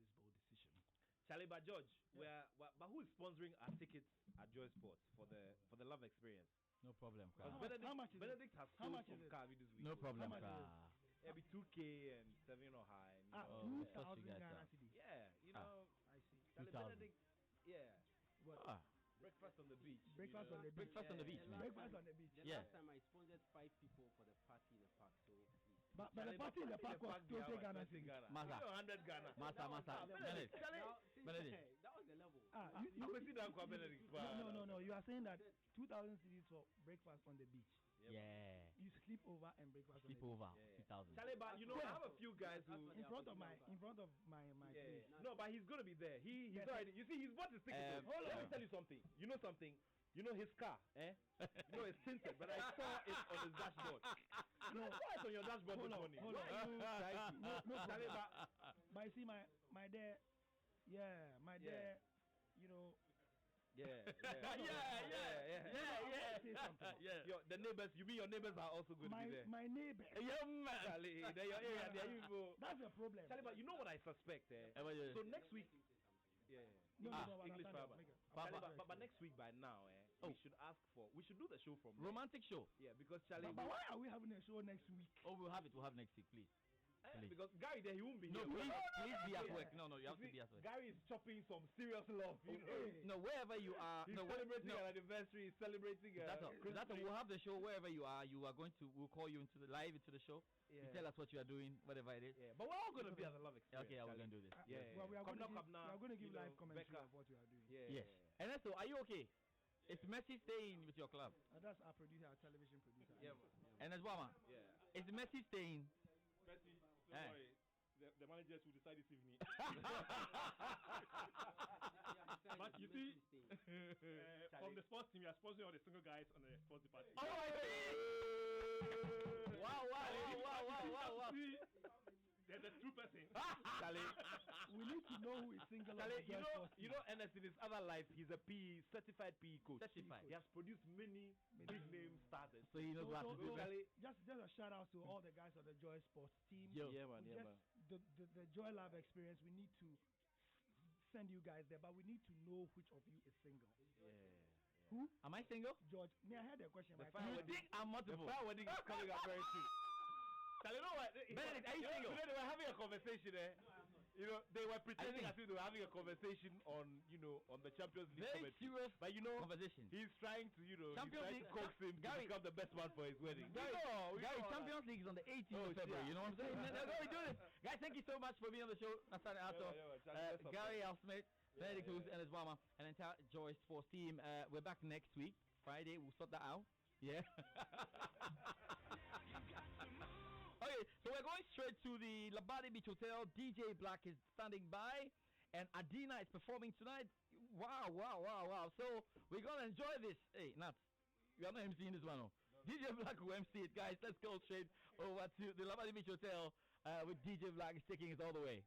bold decision. Charlie, but George, but who is sponsoring our tickets at Joy Sports for the Love Experience? No problem. Benedict has sold some car this week. No problem. It'll be 2K and 7 or high. 2,000 Ghana cedis. Yeah, you know. I see. Charlie Benedict, What? Breakfast on the beach. Breakfast on the beach. Breakfast on the beach, man. Breakfast on the beach. The last time I sponsored 5 people for the party in the park, so please. But the party in the park was 20 Ghana. Masa. 100 Ghana. Masa. Benedict. That was the level. No. You are saying that 2,000 cedis for breakfast on the beach. Yeah. You sleep over and breakfast. Sleep over. 2,000. Charlie, but you know, I have a few guys who in front of my place. No, but he's gonna be there. He's already. You see, he's bought his ticket. Let me tell you something. You know something. You know his car, You know it's tinted, but I saw it on his dashboard. No, why it's on your dashboard this morning? Hold on. No, Charlie, but you see my dad, my dad, you know. Yeah. Yo, the neighbors. You mean your neighbors are also going to be there? My neighbors. Yeah, man. Charlie, they're your area. That's a problem. Charlie, but you know what I suspect? So next week. English but next week by now, we should ask for. We should do the show from romantic show. Yeah, because Charlie. But why are we having a show next week? Oh, we'll have next week, please. Because Gary there, he won't be here. No, please be at work. No, you have to be at work. Gary is chopping some serious love. No, wherever you are. He's celebrating an anniversary. He's celebrating. That's all. We'll have the show wherever you are. We'll call you into the show. You tell us what you are doing, whatever it is. Yeah, but we're all going to be at the Love Experience. Okay, we're going to do this. Well, we are going to give live commentary of what we are doing. Yes. And so, are you okay? Is Messi staying with your club? That's our producer, our television producer. Yeah, and as well, man. Yeah. Is Messi staying? Messi, don't worry. The managers will decide this evening. But you see, from the sports team, we are sponsoring all the single guys on the sports department. Oh, I see! Wow. There's a true person. Charlie, we need to know who is single. Charlie, you know, Ernest in his other life, he's a certified PE coach. Certified. He has produced many big name starters. So he knows what to do. Just a shout out to all the guys on the Joy Sports team. Yeah, man. The Joy Lab Experience. We need to send you guys there, but we need to know which of you is single. Yeah. Who? Am I single? George, may I had a question? You think I'm multiple? The fire wedding is coming up very soon. Tell you know what? Benedict, are you single? Today they were having a conversation there. You know, they were pretending as if they were having a conversation on, on the Champions League. Very serious, but conversation. He's trying to, Champions League, coax him to become the best man for his wedding. Gary, Champions League is on the 18th of February. You know what I'm saying? Gary, do this. Guys, thank you so much for being on the show. Nasani Ato, Gary Al-Smith, Benedict Cruz, and his mama, and entire Joy Sports team. We're back next week, Friday. We'll sort that out. Yeah. Okay, so we're going straight to the Labadi Beach Hotel. DJ Black is standing by, and Adina is performing tonight. Wow. So we're going to enjoy this. Hey, Nats, you are not emceeing this one. No? DJ Black will MC it. Guys, let's go straight over to the Labadi Beach Hotel with DJ Black taking it all the way.